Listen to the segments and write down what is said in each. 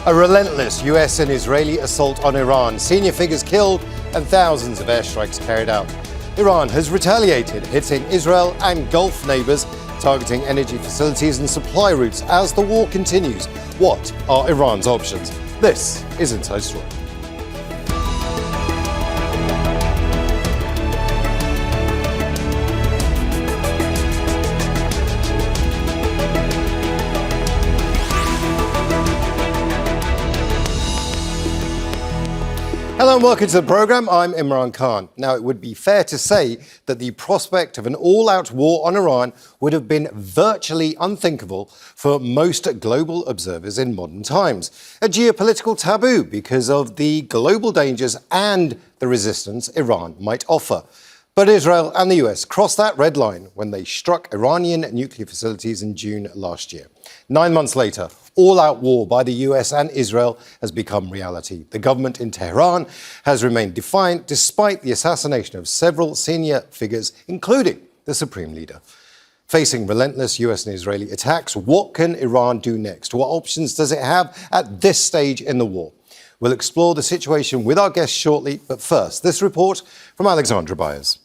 A relentless US and Israeli assault on Iran. Senior figures killed and thousands of airstrikes carried out. Iran has retaliated, hitting Israel and Gulf neighbours, targeting energy facilities and supply routes as the war continues. What are Iran's options? This is Inside Story. Hello and welcome to the programme. I'm Imran Khan. Now, it would be fair to say that the prospect of an all-out war on Iran would have been virtually unthinkable for most global observers in modern times. A geopolitical taboo because of the global dangers and the resistance Iran might offer. But Israel and the US crossed that red line when they struck Iranian nuclear facilities in June last year. 9 months later, all-out war by the US and Israel has become reality. The government in Tehran has remained defiant despite the assassination of several senior figures, including the supreme leader. Facing relentless US and Israeli attacks, what can Iran do next? What options does it have at this stage in the war? We'll explore the situation with our guests shortly, but first, this report from Alexandra Byers.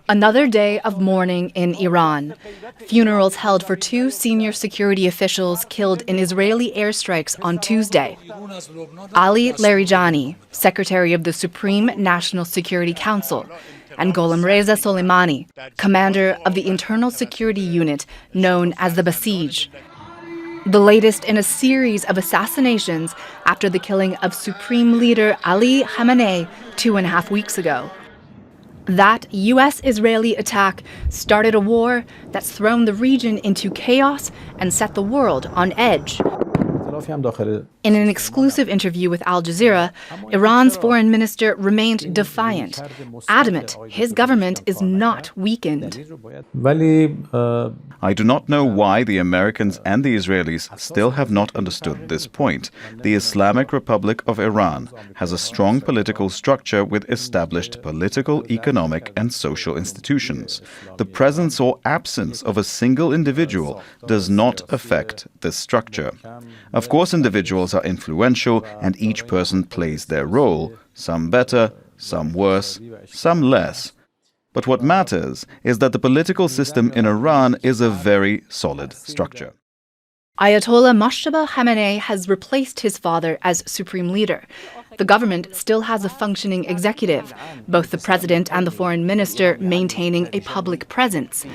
Another day of mourning in Iran. Funerals held for two senior security officials killed in Israeli airstrikes on Tuesday. Ali Larijani, Secretary of the Supreme National Security Council, and Gholamreza Soleimani, commander of the internal security unit known as the Basij. The latest in a series of assassinations after the killing of Supreme Leader Ali Khamenei 2.5 weeks ago. That US-Israeli attack started a war that's thrown the region into chaos and set the world on edge. In an exclusive interview with Al Jazeera, Iran's foreign minister remained defiant, adamant his government is not weakened. I do not know why the Americans and the Israelis still have not understood this point. The Islamic Republic of Iran has a strong political structure with established political, economic, and social institutions. The presence or absence of a single individual does not affect this structure. Of course, individuals are influential and each person plays their role, some better, some worse, some less. But what matters is that the political system in Iran is a very solid structure. Ayatollah Moshtaba Khamenei has replaced his father as supreme leader. The government still has a functioning executive, both the president and the foreign minister maintaining a public presence.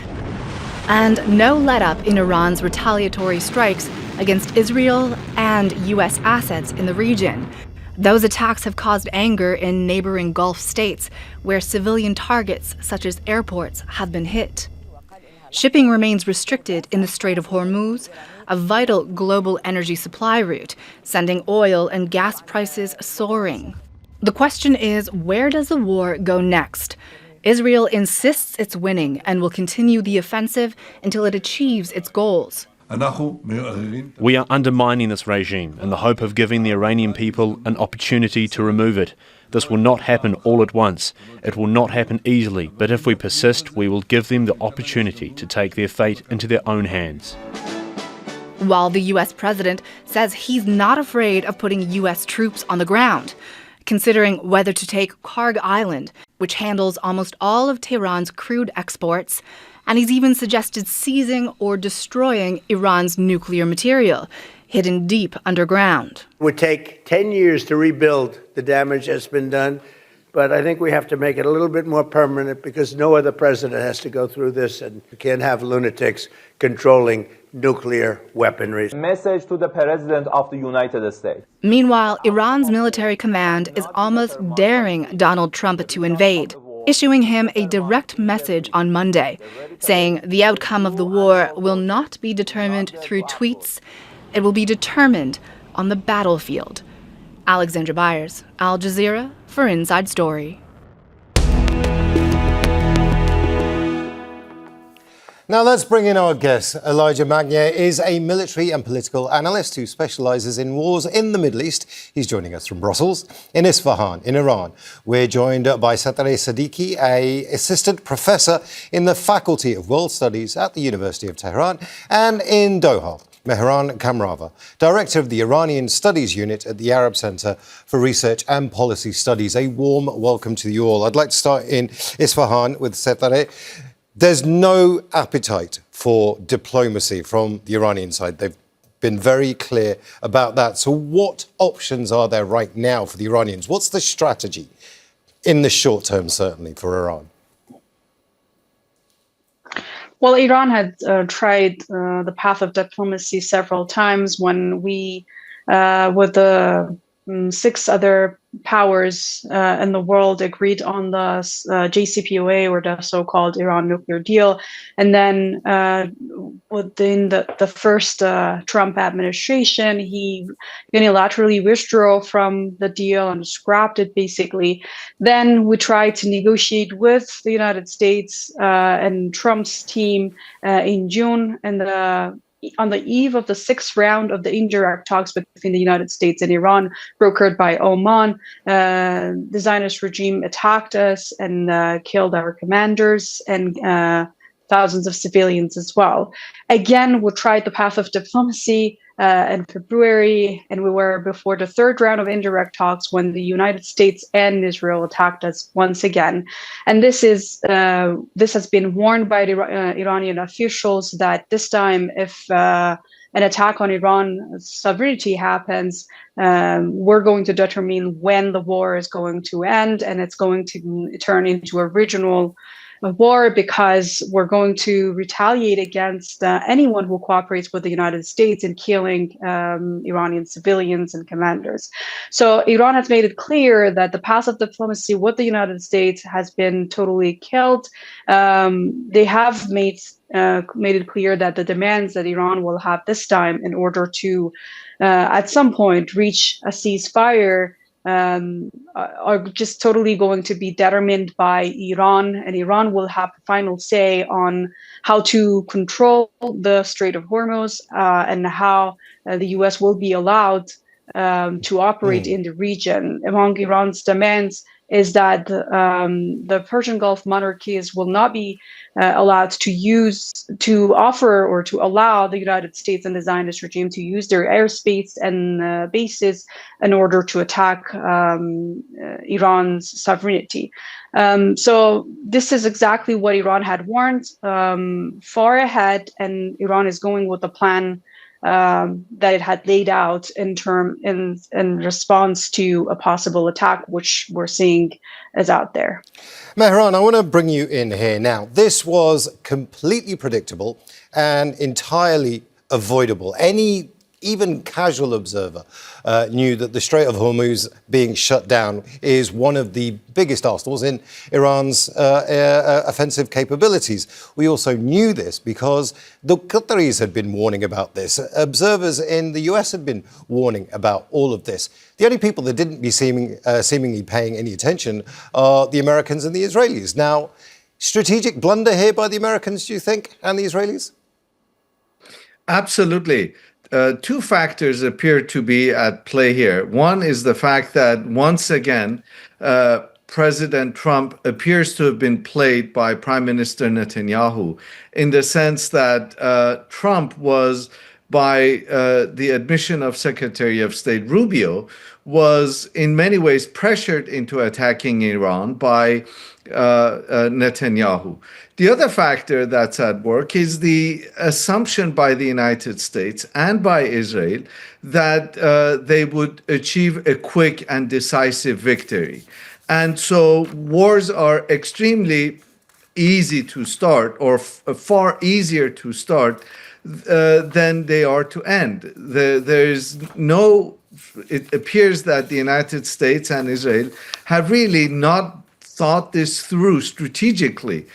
And no let-up in Iran's retaliatory strikes against Israel and U.S. assets in the region. Those attacks have caused anger in neighboring Gulf states, where civilian targets, such as airports, have been hit. Shipping remains restricted in the Strait of Hormuz, a vital global energy supply route, sending oil and gas prices soaring. The question is, where does the war go next? Israel insists it's winning and will continue the offensive until it achieves its goals. We are undermining this regime in the hope of giving the Iranian people an opportunity to remove it. This will not happen all at once. It will not happen easily, but if we persist, we will give them the opportunity to take their fate into their own hands. While the U.S. president says he's not afraid of putting U.S. troops on the ground, considering whether to take Karg Island, which handles almost all of Tehran's crude exports, and he's even suggested seizing or destroying Iran's nuclear material, hidden deep underground. It would take 10 years to rebuild the damage that's been done, but I think we have to make it a little bit more permanent because no other president has to go through this, and you can't have lunatics controlling nuclear weaponry. Message to the President of the United States. Meanwhile, Iran's military command is almost daring Donald Trump to invade, issuing him a direct message on Monday, saying the outcome of the war will not be determined through tweets, it will be determined on the battlefield. Alexandra Byers, Al Jazeera, for Inside Story. Now let's bring in our guest. Elijah Magnier is a military and political analyst who specialises in wars in the Middle East. He's joining us from Brussels. In Isfahan, in Iran, we're joined by Setareh Sadeqi, an assistant professor in the Faculty of World Studies at the University of Tehran. And in Doha, Mehran Kamrava, Director of the Iranian Studies Unit at the Arab Center for Research and Policy Studies. A warm welcome to you all. I'd like to start in Isfahan with Setareh. There's no appetite for diplomacy from the Iranian side. They've been very clear about that. So what options are there right now for the Iranians? What's the strategy in the short term, certainly, for Iran? Well, Iran had tried the path of diplomacy several times when we, with the 6 other powers in the world, agreed on the JCPOA, or the so-called Iran nuclear deal. And then within the first Trump administration, he unilaterally withdrew from the deal and scrapped it, basically. Then we tried to negotiate with the United States and Trump's team in June, and on the eve of the 6th round of the indirect talks between the United States and Iran, brokered by Oman, the Zionist regime attacked us and killed our commanders and thousands of civilians as well. Again, we tried the path of diplomacy in February, and we were before the 3rd round of indirect talks when the United States and Israel attacked us once again. And this has been warned by the Iranian officials that this time, if an attack on Iran's sovereignty happens, we're going to determine when the war is going to end, and it's going to turn into a regional war, because we're going to retaliate against anyone who cooperates with the United States in killing Iranian civilians and commanders. So Iran has made it clear that the path of diplomacy with the United States has been totally killed. They have made it clear that the demands that Iran will have this time in order to, at some point, reach a ceasefire are just totally going to be determined by Iran, and Iran will have the final say on how to control the Strait of Hormuz and how the U.S. will be allowed to operate in the region. Among Iran's demands is that the Persian Gulf monarchies will not be allowed to offer or to allow the United States and the Zionist regime to use their airspace and bases in order to attack Iran's sovereignty. So this is exactly what Iran had warned far ahead, and Iran is going with the plan that it had laid out in response to a possible attack, which we're seeing is out there. Mehran, I want to bring you in here now. This was completely predictable and entirely avoidable. Any even casual observer knew that the Strait of Hormuz being shut down is one of the biggest arsenals in Iran's offensive capabilities. We also knew this because the Qataris had been warning about this. Observers in the US had been warning about all of this. The only people that didn't be seemingly paying any attention are the Americans and the Israelis. Now, strategic blunder here by the Americans, do you think, and the Israelis? Absolutely. 2 factors appear to be at play here. One is the fact that once again, President Trump appears to have been played by Prime Minister Netanyahu, in the sense that Trump was, by the admission of Secretary of State Rubio, was in many ways pressured into attacking Iran by Netanyahu. The other factor that's at work is the assumption by the United States and by Israel that they would achieve a quick and decisive victory. And so wars are extremely easy to start, or far easier to start than they are to end. It appears that the United States and Israel have really not thought this through strategically.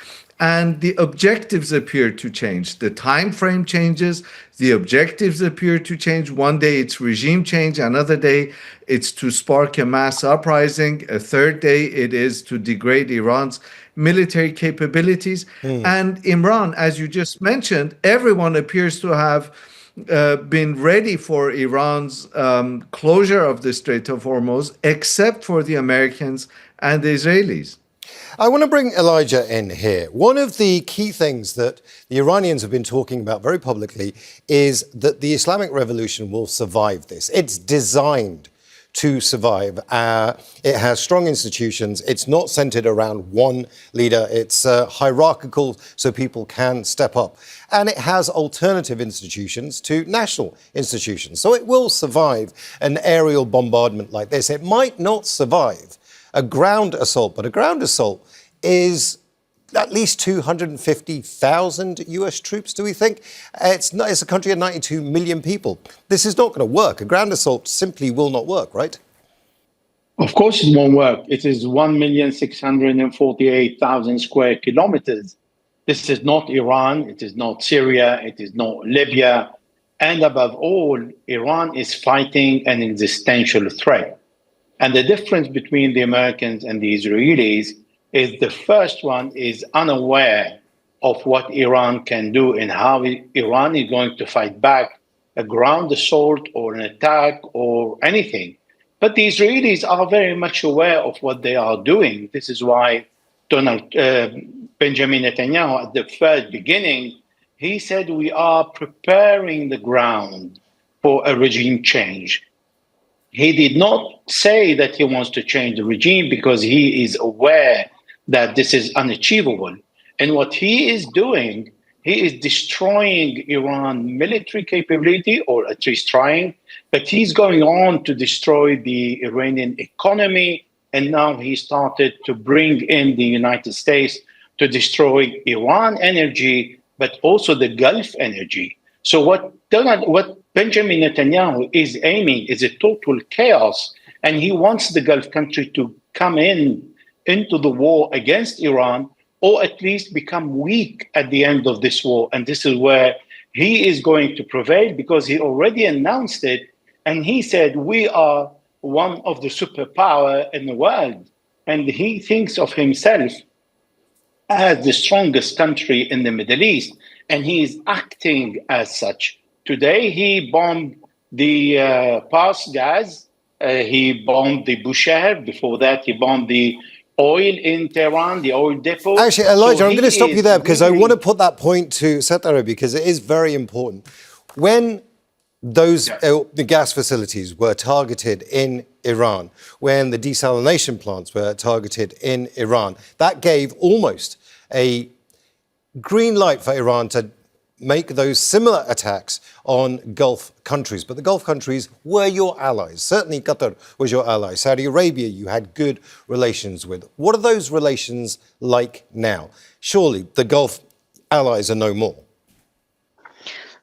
And the objectives appear to change. The time frame changes. The objectives appear to change. One day it's regime change. Another day it's to spark a mass uprising. A third day it is to degrade Iran's military capabilities. And Imran, as you just mentioned, everyone appears to have been ready for Iran's closure of the Strait of Hormuz, except for the Americans and the Israelis. I want to bring Elijah in here. One of the key things that the Iranians have been talking about very publicly is that the Islamic Revolution will survive this. It's designed to survive. It has strong institutions. It's not centered around one leader. It's hierarchical so people can step up. And it has alternative institutions to national institutions. So it will survive an aerial bombardment like this. It might not survive a ground assault, but a ground assault is at least 250,000 US troops, do we think? It's a country of 92 million people. This is not going to work. A ground assault simply will not work, right? Of course it won't work. It is 1,648,000 square kilometers. This is not Iran. It is not Syria. It is not Libya. And above all, Iran is fighting an existential threat. And the difference between the Americans and the Israelis is the first one is unaware of what Iran can do and how Iran is going to fight back a ground assault or an attack or anything. But the Israelis are very much aware of what they are doing. This is why Benjamin Netanyahu, at the first beginning, he said we are preparing the ground for a regime change. He did not say that he wants to change the regime because he is aware that this is unachievable. And what he is doing, he is destroying Iran's military capability, or at least trying, but he's going on to destroy the Iranian economy. And now he started to bring in the United States to destroy Iran energy, but also the Gulf energy. So what Benjamin Netanyahu is aiming is a total chaos, and he wants the Gulf country to come into the war against Iran, or at least become weak at the end of this war. And this is where he is going to prevail, because he already announced it, and he said, we are one of the superpower in the world. And he thinks of himself as the strongest country in the Middle East, and he is acting as such. Today, he bombed the Pars gas, he bombed the Bushehr. Before that, he bombed the oil in Tehran, the oil depot. Actually, Elijah, I'm going to stop you there because I want to put that point to Setareh because it is very important. When those the gas facilities were targeted in Iran, when the desalination plants were targeted in Iran, that gave almost a green light for Iran to make those similar attacks on Gulf countries. But the Gulf countries were your allies. Certainly Qatar was your ally. Saudi Arabia, you had good relations with. What are those relations like now? Surely the Gulf allies are no more.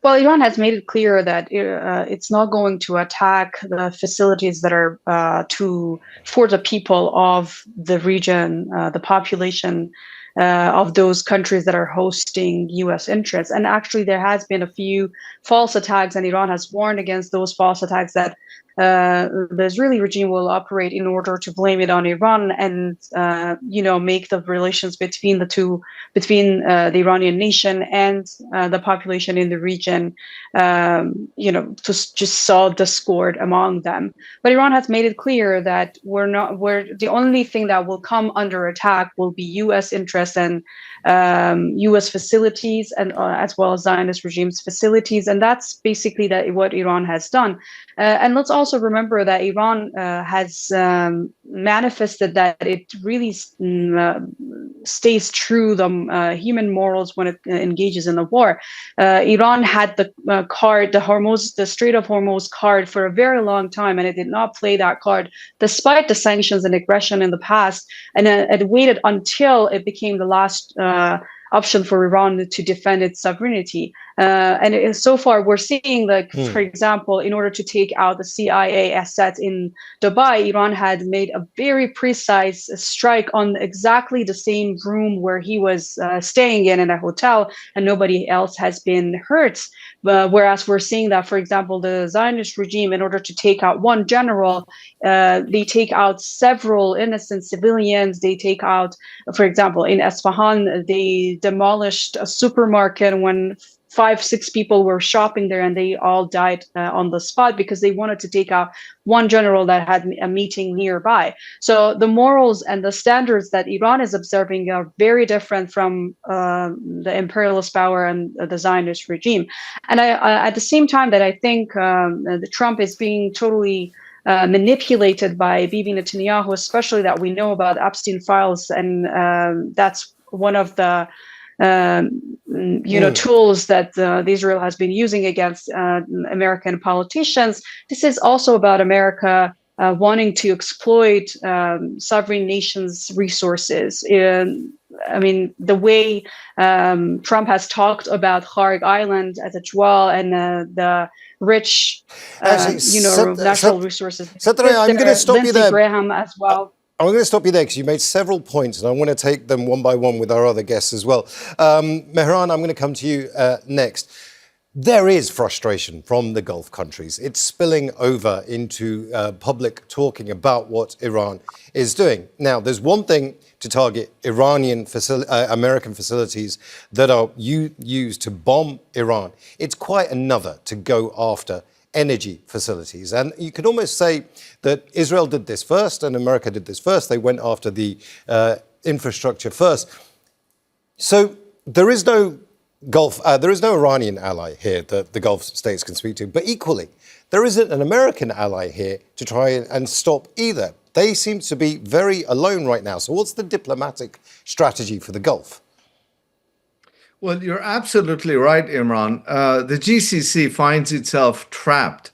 Well, Iran has made it clear that it's not going to attack the facilities that are for the people of the region, the population of those countries that are hosting U.S. interests. And actually, there has been a few false attacks, and Iran has warned against those false attacks that the Israeli regime will operate in order to blame it on Iran and, make the relations between the Iranian nation and the population in the region, to just sow discord among them. But Iran has made it clear that the only thing that will come under attack will be U.S. interests and U.S. facilities, and as well as Zionist regime's facilities, and that's basically what Iran has done. And let's also remember that Iran has manifested that it really stays true to human morals when it engages in the war. Iran had the card, the Strait of Hormuz card, for a very long time, and it did not play that card despite the sanctions and aggression in the past. And it waited until it became the last option for Iran to defend its sovereignty. And so far, we're seeing, for example, in order to take out the CIA assets in Dubai, Iran had made a very precise strike on exactly the same room where he was staying in a hotel, and nobody else has been hurt. Whereas we're seeing that, for example, the Zionist regime, in order to take out one general, they take out several innocent civilians. They take out, for example, in Esfahan, they demolished a supermarket when 5-6 people were shopping there, and they all died on the spot because they wanted to take out one general that had a meeting nearby. So the morals and the standards that Iran is observing are very different from the imperialist power and the Zionist regime. And at the same time that I think the Trump is being totally manipulated by Bibi Netanyahu, especially that we know about Epstein files, and that's one of the tools that Israel has been using against American politicians. This is also about America wanting to exploit sovereign nations' resources. The way Trump has talked about Kharg Island as a jewel and the rich, natural resources. Setareh, I'm going to stop you there. Graham as well. I'm going to stop you there because you made several points, and I want to take them one by one with our other guests as well. Mehran, I'm going to come to you next. There is frustration from the Gulf countries. It's spilling over into public talking about what Iran is doing. Now, there's one thing to target American facilities that are used to bomb Iran. It's quite another to go after energy facilities. And you could almost say that Israel did this first and America did this first. They went after the infrastructure first. So there is no Iranian ally here that the Gulf states can speak to, but equally, there isn't an American ally here to try and stop either. They seem to be very alone right now. So what's the diplomatic strategy for the Gulf? Well, you're absolutely right, Imran. The GCC finds itself trapped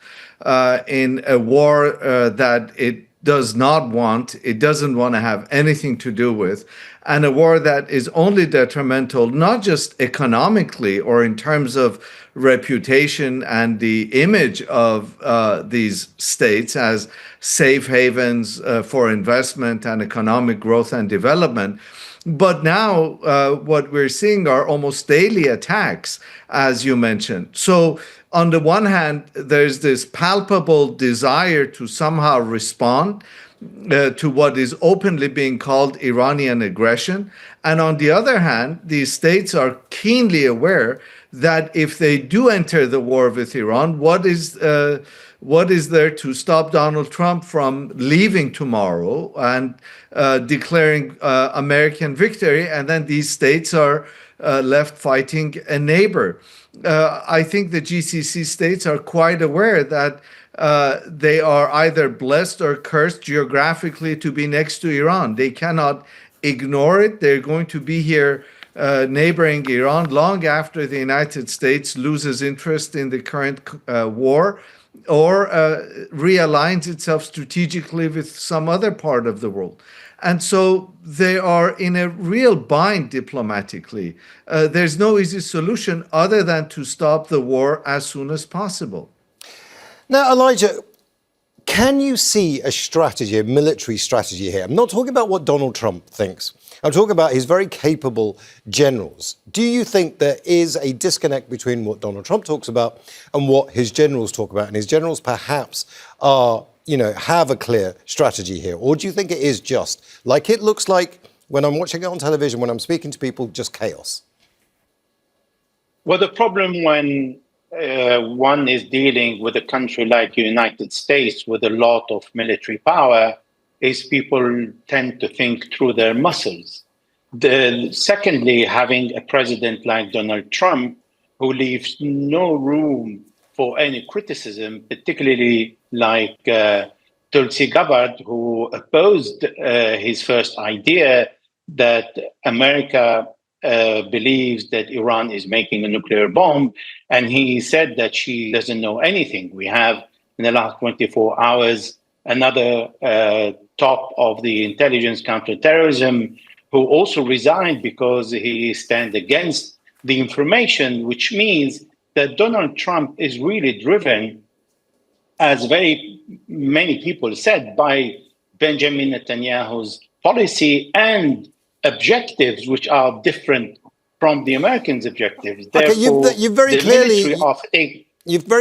in a war that it does not want, it doesn't want to have anything to do with, and a war that is only detrimental, not just economically or in terms of reputation and the image of these states as safe havens for investment and economic growth and development. But now what we're seeing are almost daily attacks, as you mentioned. So on the one hand, there's this palpable desire to somehow respond to what is openly being called Iranian aggression. And on the other hand, these states are keenly aware that if they do enter the war with Iran, what is there to stop Donald Trump from leaving tomorrow and declaring American victory? And then these states are left fighting a neighbor. I think the GCC states are quite aware that they are either blessed or cursed geographically to be next to Iran. They cannot ignore it. They're going to be here neighboring Iran long after the United States loses interest in the current war or realigns itself strategically with some other part of the world. And so they are in a real bind diplomatically. There's no easy solution other than to stop the war as soon as possible. Now, Elijah, can you see a strategy, a military strategy here? I'm not talking about what Donald Trump thinks. I'm talking about his very capable generals. Do you think there is a disconnect between what Donald Trump talks about and what his generals talk about? And his generals perhaps are, have a clear strategy here? Or do you think it is just, like it looks like when I'm watching it on television, when I'm speaking to people, just chaos? Well, the problem when one is dealing with a country like the United States with a lot of military power is people tend to think through their muscles. Secondly, having a president like Donald Trump who leaves no room for any criticism, particularly like Tulsi Gabbard, who opposed his first idea that America believes that Iran is making a nuclear bomb, and he said that she doesn't know anything. We have, in the last 24 hours, another top of the intelligence counterterrorism who also resigned because he stands against the information, which means that Donald Trump is really driven, as very many people said, by Benjamin Netanyahu's policy and objectives, which are different from the Americans' objectives. Okay, you've very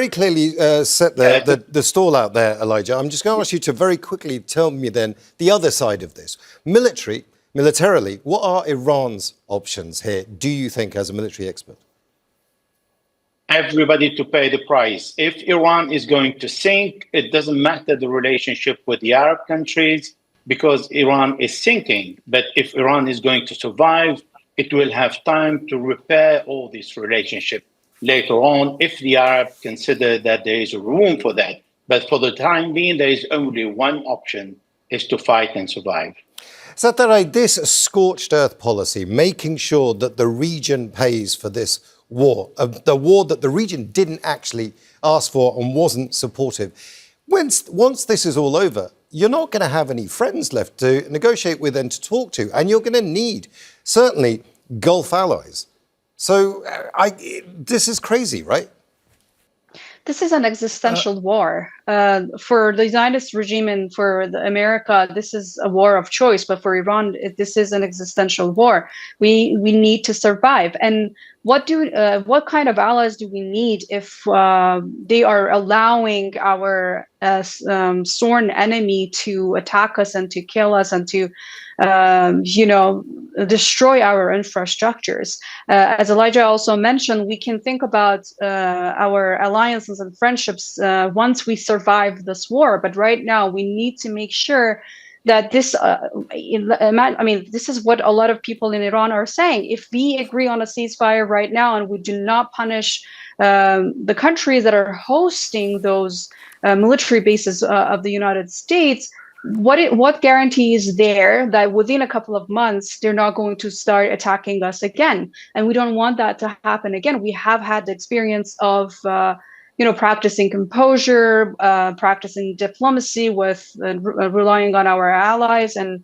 clearly set the stall out there, Elijah. I'm just going to ask you to very quickly tell me then the other side of this. Militarily, what are Iran's options here, do you think, as a military expert? everybody to pay the price. If Iran is going to sink, it doesn't matter the relationship with the Arab countries because Iran is sinking. But if Iran is going to survive, it will have time to repair all this relationship later on if the Arabs consider that there is room for that. But for the time being, there is only one option, is to fight and survive. Setareh, this scorched earth policy, making sure that the region pays for this war, the war that the region didn't actually ask for and wasn't supportive. Once this is all over, you're not going to have any friends left to negotiate with and to talk to, and you're going to need, certainly, Gulf allies. So this is crazy, right? This is an existential war. For the Zionist regime and for America, this is a war of choice. But for Iran, this is an existential war. We need to survive. And what kind of allies do we need if they are allowing our sworn enemy to attack us and to kill us and to destroy our infrastructures? As Elijah also mentioned, we can think about our alliances and friendships once we survive this war. But right now, we need to make sure that this, this is what a lot of people in Iran are saying. If we agree on a ceasefire right now and we do not punish the countries that are hosting those military bases of the United States, what guarantee is there that within a couple of months they're not going to start attacking us again? And we don't want that to happen again. We have had the experience of practicing composure, practicing diplomacy with relying on our allies and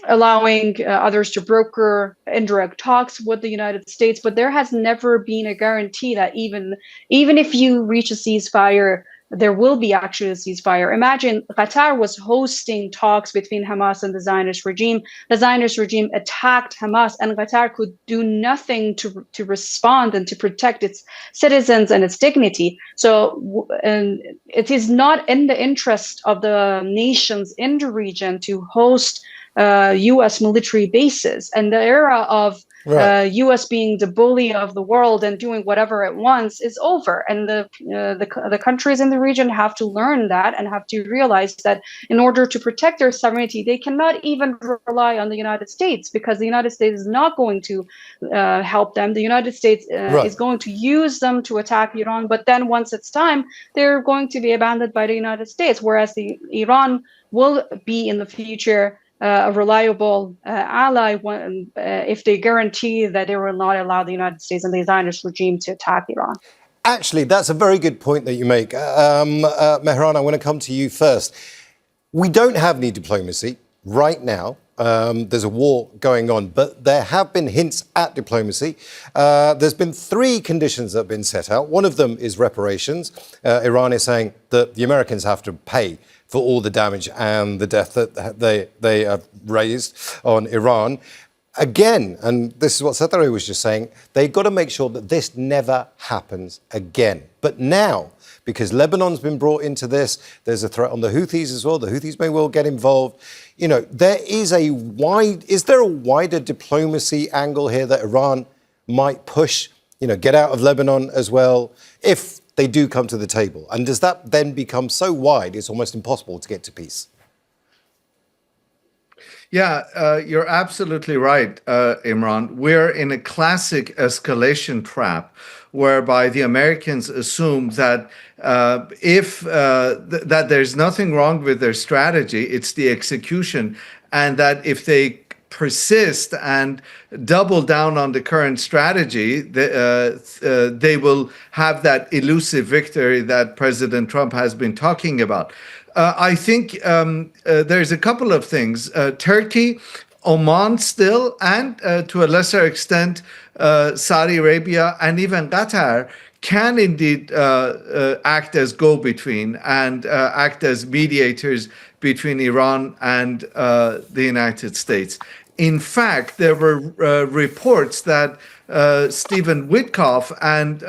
allowing others to broker indirect talks with the United States. But there has never been a guarantee that even if you reach a ceasefire, there will be actually a ceasefire. Imagine Qatar was hosting talks between Hamas and the Zionist regime. The Zionist regime attacked Hamas, and Qatar could do nothing to respond and to protect its citizens and its dignity. So it is not in the interest of the nations in the region to host U.S. military bases. And the era of U.S. being the bully of the world and doing whatever it wants is over. And the countries in the region have to learn that and have to realize that in order to protect their sovereignty, they cannot even rely on the United States, because the United States is not going to help them. The United States is going to use them to attack Iran. But then once it's time, they're going to be abandoned by the United States, whereas Iran will be in the future a reliable ally if they guarantee that they will not allow the United States and the Zionist regime to attack Iran. Actually, that's a very good point that you make. Mehran, I want to come to you first. We don't have any diplomacy right now. There's a war going on, but there have been hints at diplomacy. There's been 3 conditions that have been set out. One of them is reparations. Iran is saying that the Americans have to pay for all the damage and the death that they have raised on Iran. Again, and this is what Setareh was just saying, they've got to make sure that this never happens again. But now, because Lebanon's been brought into this, there's a threat on the Houthis as well. The Houthis may well get involved. Is there a wider diplomacy angle here that Iran might push, get out of Lebanon as well, if they do come to the table? And does that then become so wide it's almost impossible to get to peace? Yeah, you're absolutely right, Imran. We're in a classic escalation trap, whereby the Americans assume that that there's nothing wrong with their strategy, it's the execution, and that if they persist and double down on the current strategy, they will have that elusive victory that President Trump has been talking about. I think there's a couple of things. Turkey, Oman still, and to a lesser extent, Saudi Arabia and even Qatar can indeed act as go-between and act as mediators between Iran and the United States. In fact, there were reports that Stephen Witkoff and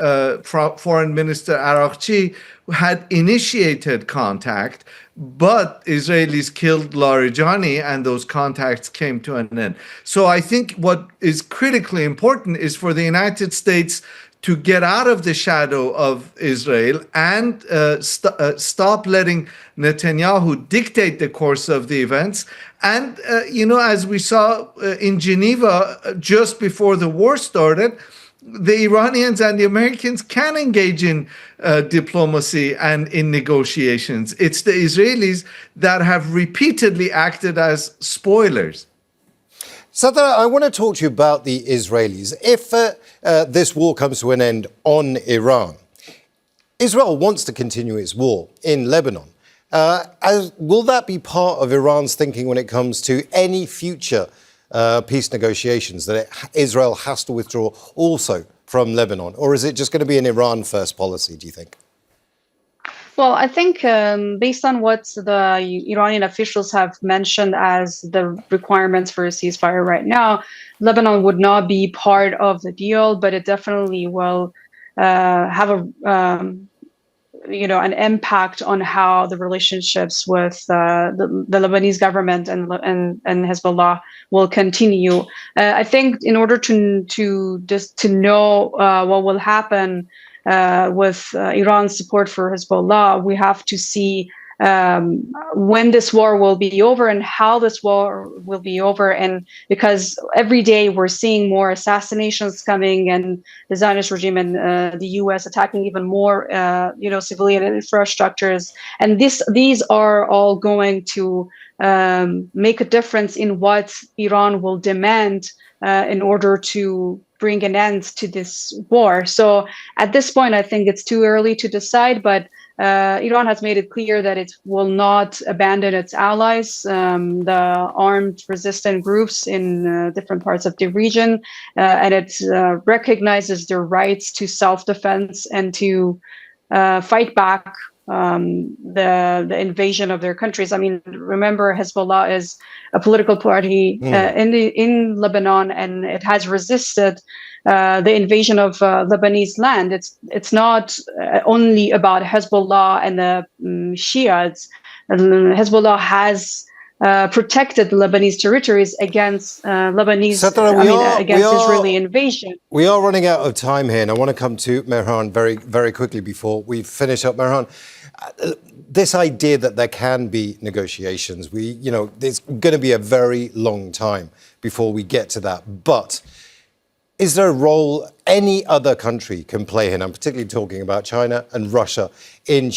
Foreign Minister Araghchi had initiated contact, but Israelis killed Larijani and those contacts came to an end. So I think what is critically important is for the United States to get out of the shadow of Israel and stop letting Netanyahu dictate the course of the events. And, as we saw in Geneva just before the war started, the Iranians and the Americans can engage in diplomacy and in negotiations. It's the Israelis that have repeatedly acted as spoilers. Setareh, I want to talk to you about the Israelis. If this war comes to an end on Iran, Israel wants to continue its war in Lebanon. Will that be part of Iran's thinking when it comes to any future peace negotiations, that Israel has to withdraw also from Lebanon? Or is it just going to be an Iran-first policy, do you think? Well, I think based on what the Iranian officials have mentioned as the requirements for a ceasefire right now, Lebanon would not be part of the deal, but it definitely will have an impact on how the relationships with the Lebanese government and Hezbollah will continue. I think in order to know what will happen with Iran's support for Hezbollah, we have to see when this war will be over and how this war will be over. And because every day we're seeing more assassinations coming, and the Zionist regime and the U.S. attacking even more, civilian infrastructures, and these are all going to make a difference in what Iran will demand in order to bring an end to this war. So at this point, I think it's too early to decide, but Iran has made it clear that it will not abandon its allies, the armed resistant groups in different parts of the region, and it recognizes their rights to self-defense and to fight back the invasion of their countries. I mean, remember, Hezbollah is a political party in Lebanon, and it has resisted the invasion of Lebanese land. It's not only about Hezbollah and the Shiites. Hezbollah has protected Lebanese territories against Israeli invasion. We are running out of time here, and I want to come to Mehran very, very quickly before we finish up. Mehran, this idea that there can be negotiations, there's going to be a very long time before we get to that. But is there a role any other country can play in? I'm particularly talking about China and Russia in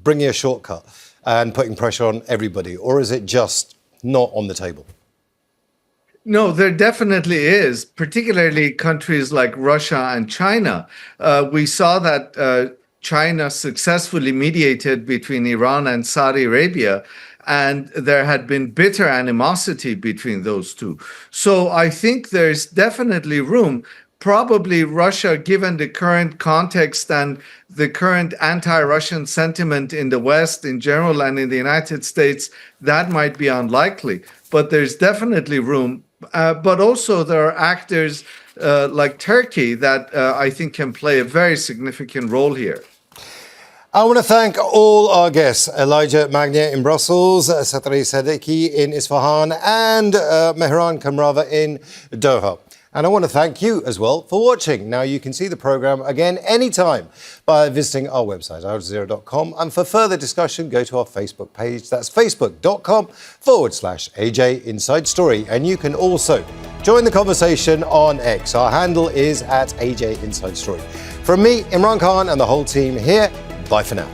bringing a shortcut and putting pressure on everybody, or is it just not on the table? No, there definitely is, particularly countries like Russia and China. We saw that China successfully mediated between Iran and Saudi Arabia, and there had been bitter animosity between those two. So I think there's definitely room. Probably Russia, given the current context and the current anti-Russian sentiment in the West in general and in the United States, that might be unlikely. But there's definitely room. But also there are actors like Turkey that I think can play a very significant role here. I want to thank all our guests, Elijah Magnier in Brussels, Sadeqi Sadeqi in Isfahan, and Mehran Kamrava in Doha. And I want to thank you as well for watching. Now, you can see the programme again anytime by visiting our website, IRGC.com. And for further discussion, go to our Facebook page. That's facebook.com/AJ Inside Story. And you can also join the conversation on X. Our handle is @AJ Inside Story. From me, Imran Khan, and the whole team here, bye for now.